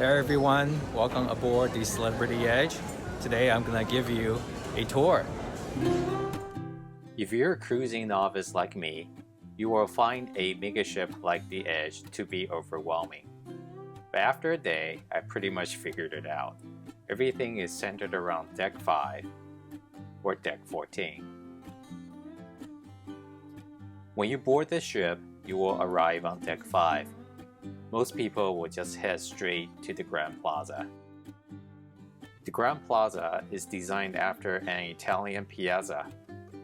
Hey everyone, welcome aboard the Celebrity Edge. Today I'm gonna give you a tour. If you're a cruising novice like me, you will find a megaship like the Edge to be overwhelming. But after a day, I pretty much figured it out. Everything is centered around Deck 5 or Deck 14. When you board the ship, you will arrive on Deck 5. Most people will just head straight to the Grand Plaza. The Grand Plaza is designed after an Italian piazza,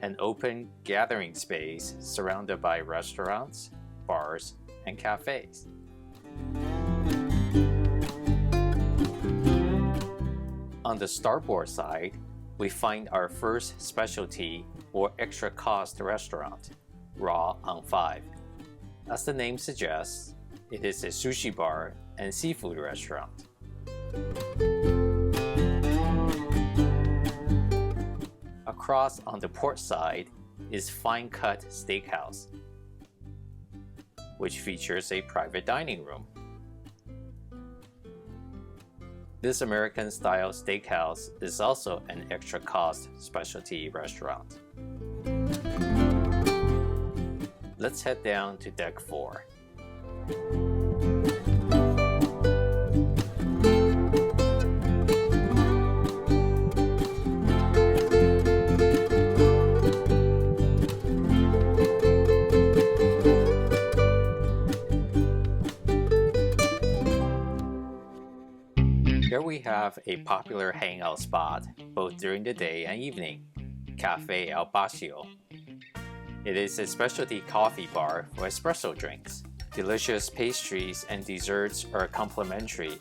an open gathering space surrounded by restaurants, bars, and cafes. On the starboard side, we find our first specialty or extra cost restaurant, Raw on 5. As the name suggests, it is a sushi bar and seafood restaurant. Across on the port side is Fine Cut Steakhouse, which features a private dining room. This American-style steakhouse is also an extra-cost specialty restaurant. Let's head down to Deck 4. Here we have a popular hangout spot both during the day and evening, Cafe El Bacio. It is a specialty coffee bar for espresso drinks. Delicious pastries and desserts are complimentary.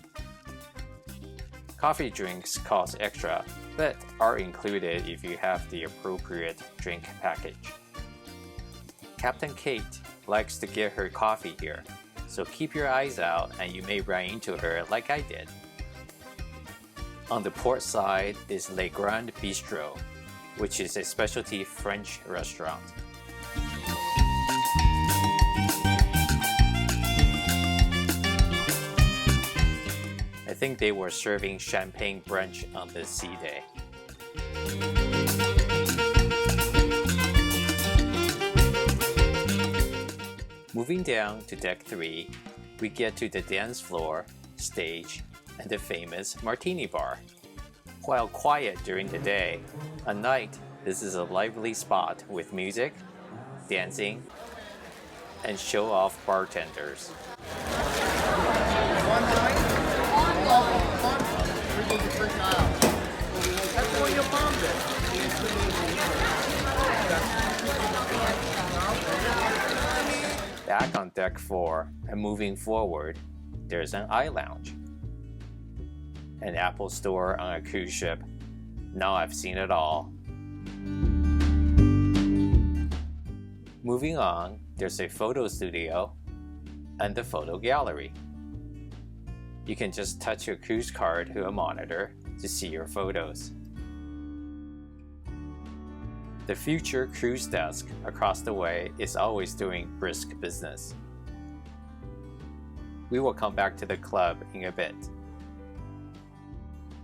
Coffee drinks cost extra, but are included if you have the appropriate drink package. Captain Kate likes to get her coffee here, so keep your eyes out and you may run into her like I did. On the port side is Le Grand Bistro, which is a specialty French restaurant. I think they were serving champagne brunch on this sea day. Moving down to Deck 3, we get to the dance floor, stage, and the famous Martini bar. While quiet during the day, at night this is a lively spot with music, dancing, and show-off bartenders. One night, that's what your mom did. Back on Deck 4 and moving forward, there's an iLounge. An Apple store on a cruise ship. Now I've seen it all. Moving on, there's a photo studio and the photo gallery. You can just touch your cruise card to a monitor to see your photos. The future cruise desk across the way is always doing brisk business. We will come back to the club in a bit.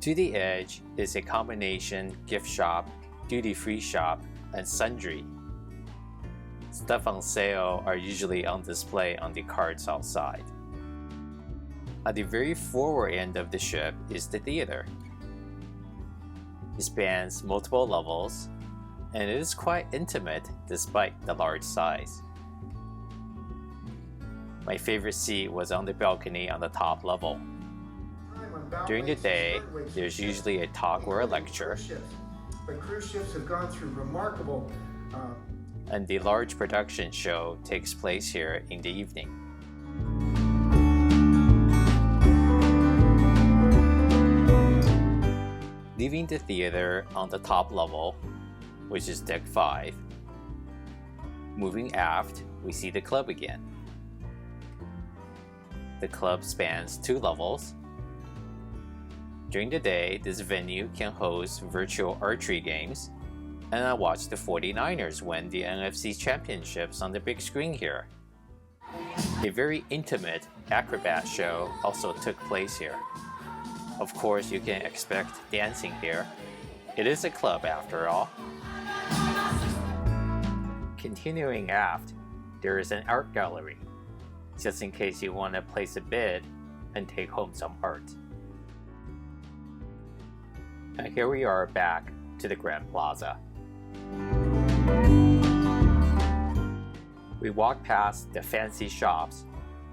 To the edge is a combination gift shop, duty-free shop, and sundry. Stuff on sale are usually on display on the carts outside. At the very forward end of the ship is the theater. It spans multiple levels, and it is quite intimate despite the large size. My favorite seat was on the balcony on the top level. During the day, there's usually a talk or a lecture, but cruise ships have gone through remarkable and the large production show takes place here in the evening. Leaving the theater on the top level, which is Deck 5, moving aft, we see the club again. The club spans 2 levels. During the day, this venue can host virtual archery games, and I watched the 49ers win the NFC championships on the big screen here. A very intimate acrobat show also took place here. Of course, you can expect dancing here. It is a club after all. Continuing aft, there is an art gallery, just in case you want to place a bid and take home some art. And here we are back to the Grand Plaza. We walk past the fancy shops,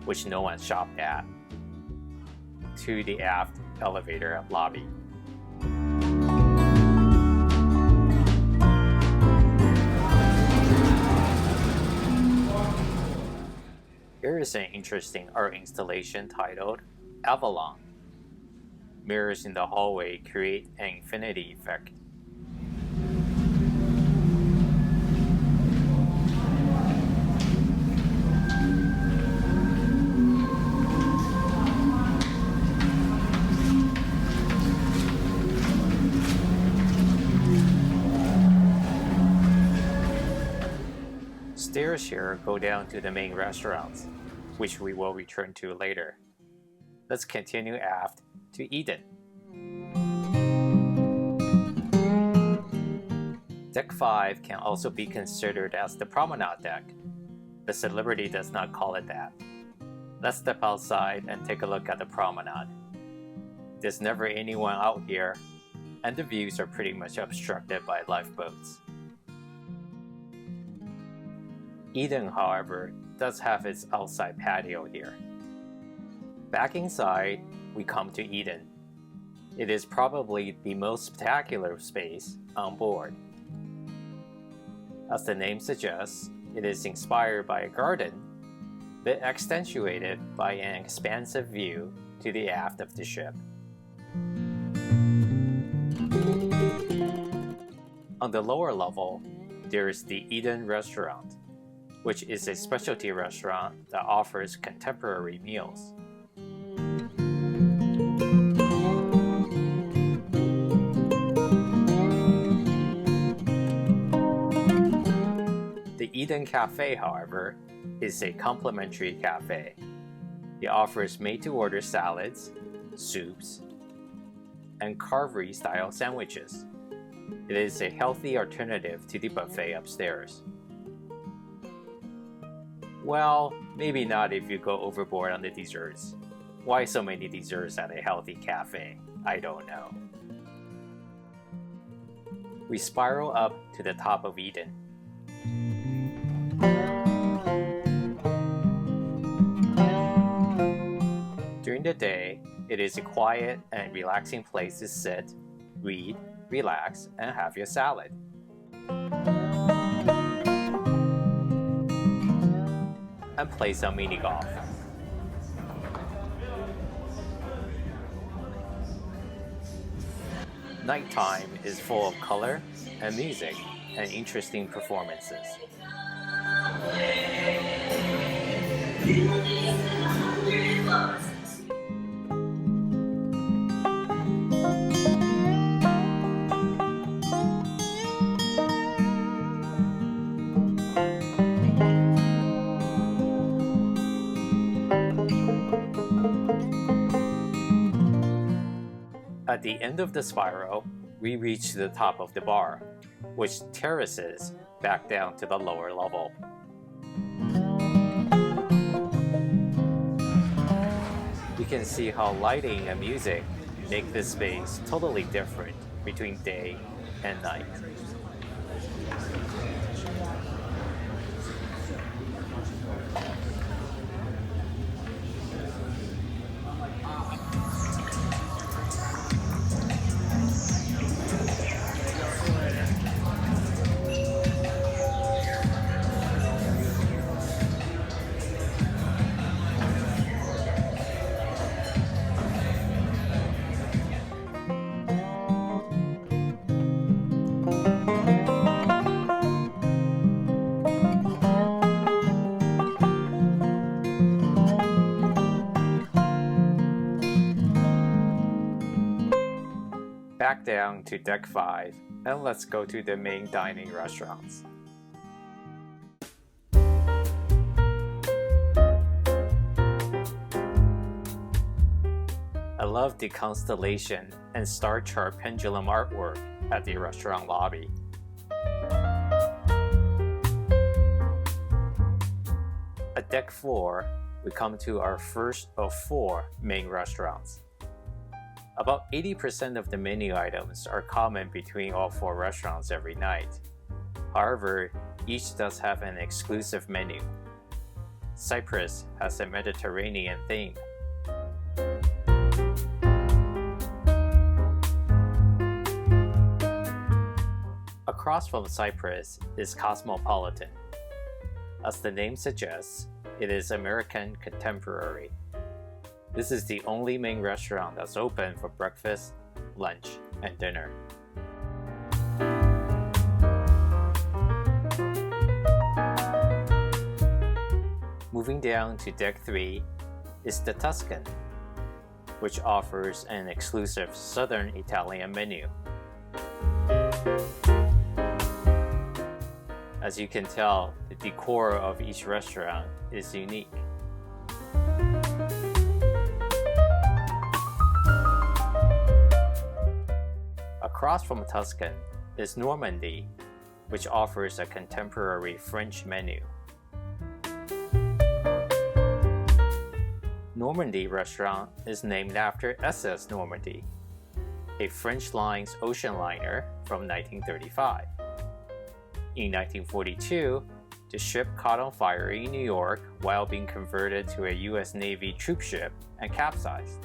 which no one shopped at, to the aft elevator and lobby. Here is an interesting art installation titled Avalon. Mirrors in the hallway create an infinity effect. Stairs here go down to the main restaurants, which we will return to later. Let's continue aft to Eden. Deck 5 can also be considered as the promenade deck. The celebrity does not call it that. Let's step outside and take a look at the promenade. There's never anyone out here, and the views are pretty much obstructed by lifeboats. Eden, however, does have its outside patio here. Back inside, we come to Eden. It is probably the most spectacular space on board. As the name suggests, it is inspired by a garden, but accentuated by an expansive view to the aft of the ship. On the lower level, there is the Eden Restaurant, which is a specialty restaurant that offers contemporary meals. The Eden Cafe, however, is a complimentary cafe. It offers made-to-order salads, soups, and carvery-style sandwiches. It is a healthy alternative to the buffet upstairs. Well, maybe not if you go overboard on the desserts. Why so many desserts at a healthy cafe? I don't know. We spiral up to the top of Eden. During the day, it is a quiet and relaxing place to sit, read, relax, and have your salad. And play some mini golf. Nighttime is full of color and music and interesting performances. At the end of the spiral, we reach the top of the bar, which terraces back down to the lower level. You can see how lighting and music make this space totally different between day and night. Back down to deck 5, and let's go to the main dining restaurants. A love the constellation and star chart pendulum artwork at the restaurant lobby. At deck 4, we come to our first of 4 main restaurants. About 80% of the menu items are common between all 4 restaurants every night. However, each does have an exclusive menu. Cyprus has a Mediterranean theme. Across from Cyprus is Cosmopolitan. As the name suggests, it is American contemporary. This is the only main restaurant that's open for breakfast, lunch, and dinner. Moving down to deck 3 is the Tuscan, which offers an exclusive Southern Italian menu. As you can tell, the decor of each restaurant is unique. Across from Tuscan is Normandie, which offers a contemporary French menu. Normandie restaurant is named after SS Normandie, a French Lines ocean liner from 1935. In 1942, the ship caught on fire in New York while being converted to a US Navy troop ship and capsized.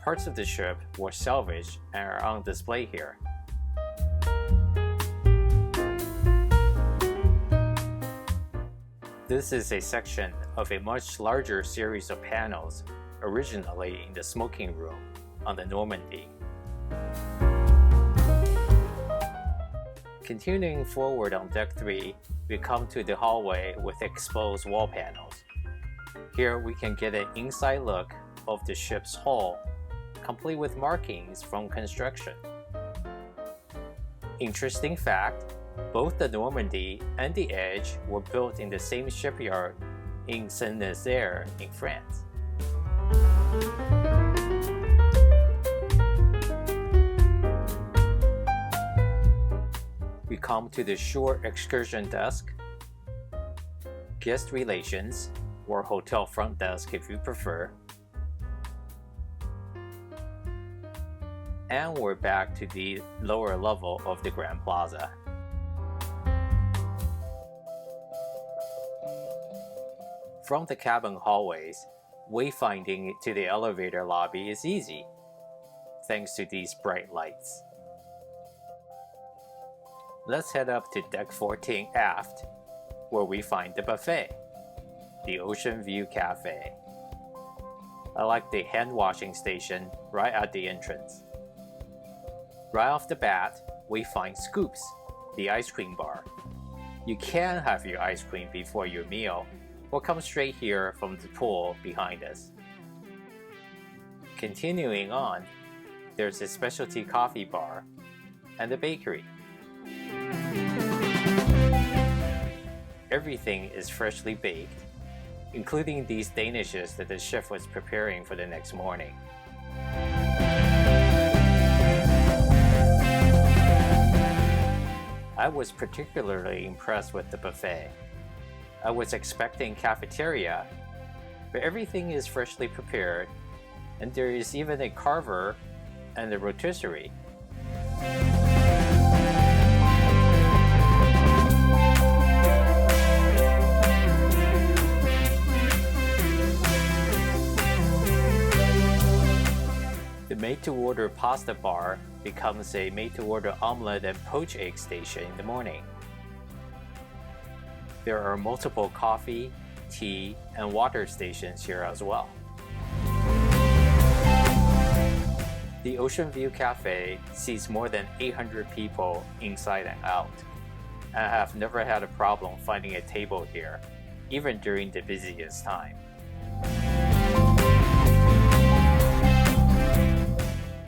Parts of the ship were salvaged and are on display here. This is a section of a much larger series of panels originally in the smoking room on the Normandie. Continuing forward on deck 3, we come to the hallway with exposed wall panels. Here we can get an inside look of the ship's hull, complete with markings from construction. Interesting fact, both the Normandie and the Edge were built in the same shipyard in Saint-Nazaire in France. We come to the shore excursion desk, guest relations, or hotel front desk if you prefer, and we're back to the lower level of the Grand Plaza. From the cabin hallways, wayfinding to the elevator lobby is easy, thanks to these bright lights. Let's head up to deck 14 aft, where we find the buffet, the Oceanview Cafe. I like the hand washing station right at the entrance. Right off the bat, we find Scoops, the ice cream bar. You can have your ice cream before your meal, or come straight here from the pool behind us. Continuing on, there's a specialty coffee bar and a bakery. Everything is freshly baked, including these danishes that the chef was preparing for the next morning. I was particularly impressed with the buffet. I was expecting cafeteria, but everything is freshly prepared, and there is even a carver and a rotisserie. The made-to-order pasta bar becomes a made-to-order omelette and poached egg station in the morning. There are multiple coffee, tea, and water stations here as well. The Oceanview Cafe seats more than 800 people inside and out, and I have never had a problem finding a table here, even during the busiest time.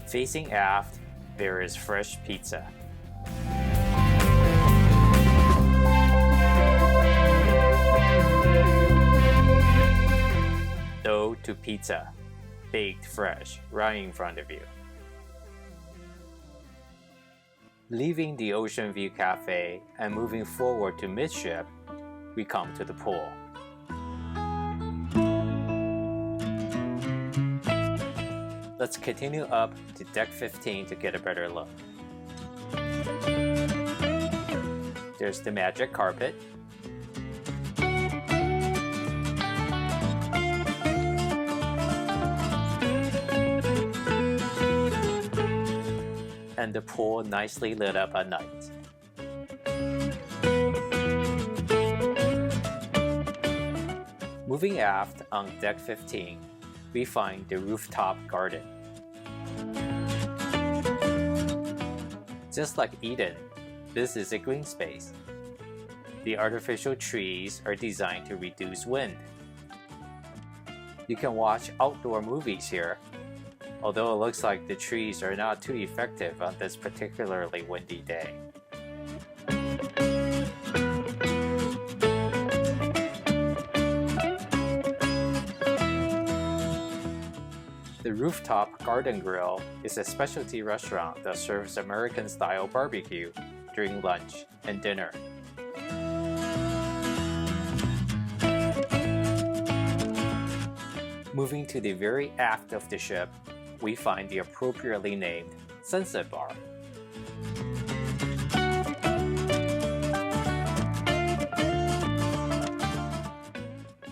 Facing aft, there is fresh pizza. Dough to pizza. baked fresh right in front of you. Leaving the Oceanview Cafe and moving forward to midship, we come to the pool. Let's continue up to deck 15 to get a better look. There's the magic carpet. And the pool nicely lit up at night. Moving aft on deck 15, we find the Rooftop Garden. Just like Eden, this is a green space. The artificial trees are designed to reduce wind. You can watch outdoor movies here, although it looks like the trees are not too effective on this particularly windy day. The Rooftop Garden Grill is a specialty restaurant that serves American-style barbecue during lunch and dinner. Moving to the very aft of the ship, we find the appropriately named Sunset Bar.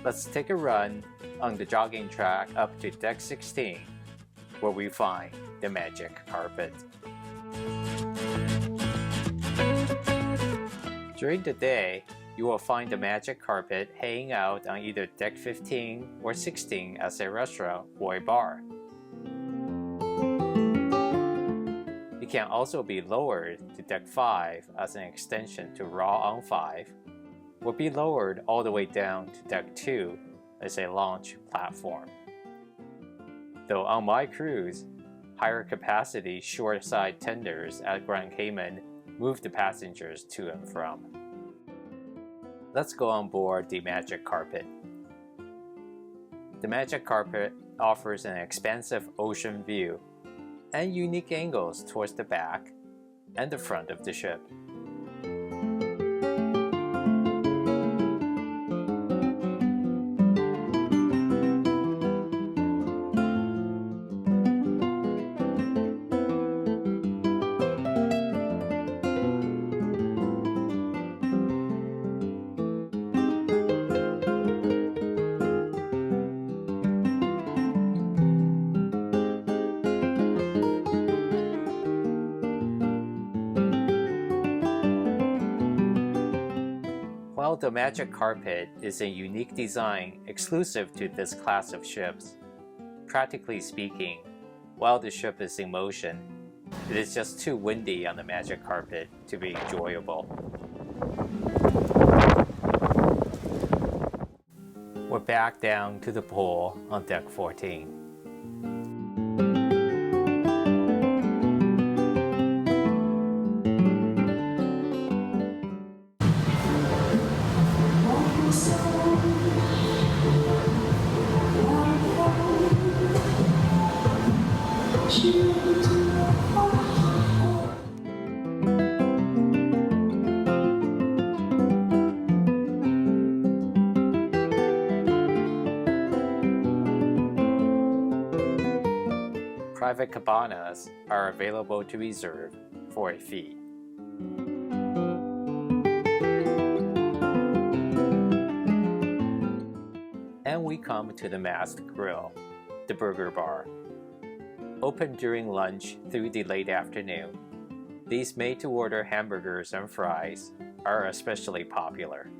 Let's take a run on the jogging track up to deck 16, where we find the magic carpet. During the day, you will find the magic carpet hanging out on either deck 15 or 16 as a restaurant or a bar. It can also be lowered to deck 5 as an extension to Raw on 5, or be lowered all the way down to deck 2 as a launch platform. Though on my cruise, higher capacity shore-side tenders at Grand Cayman move the passengers to and from. Let's go on board the magic carpet. The magic carpet offers an expansive ocean view and unique angles towards the back and the front of the ship. While the magic carpet is a unique design exclusive to this class of ships, practically speaking, while the ship is in motion, it is just too windy on the magic carpet to be enjoyable. We're back down to the pool on deck 14. Private cabanas are available to reserve for a fee. And we come to the Mast Grill, the burger bar. Open during lunch through the late afternoon, these made-to-order hamburgers and fries are especially popular.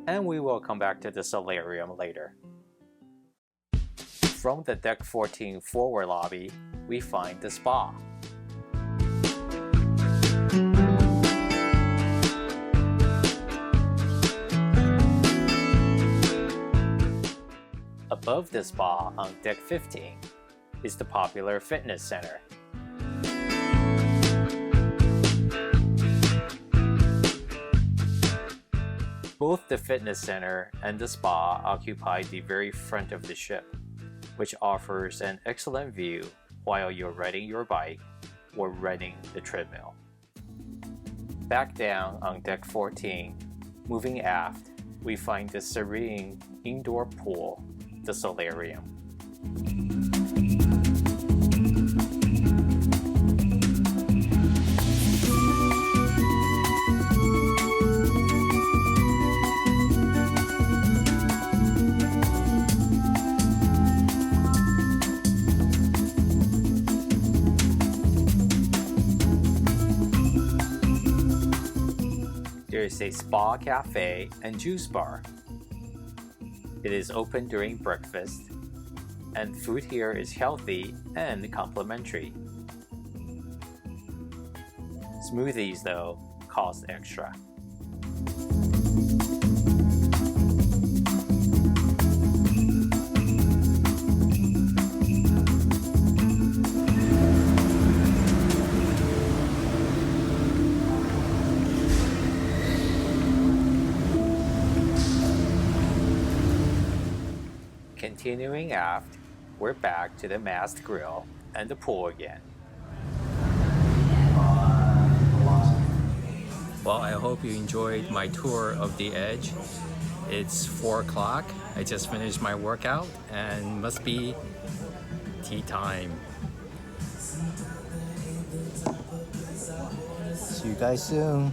And we will come back to the Solarium later. From the Deck 14 forward lobby, we find the spa. Above the spa on Deck 15 is the popular fitness center, Both the fitness center and the spa occupy the very front of the ship, which offers an excellent view while you're riding your bike or riding the treadmill. Back down on deck 14, moving aft, we find the serene indoor pool, the Solarium. There is a spa cafe and juice bar. It is open during breakfast, and food here is healthy and complimentary. Smoothies, though, cost extra. Continuing aft, we're back to the Mast grill and the pool again. Well, I hope you enjoyed my tour of the Edge. It's 4 o'clock. I just finished my workout and must be tea time. See you guys soon.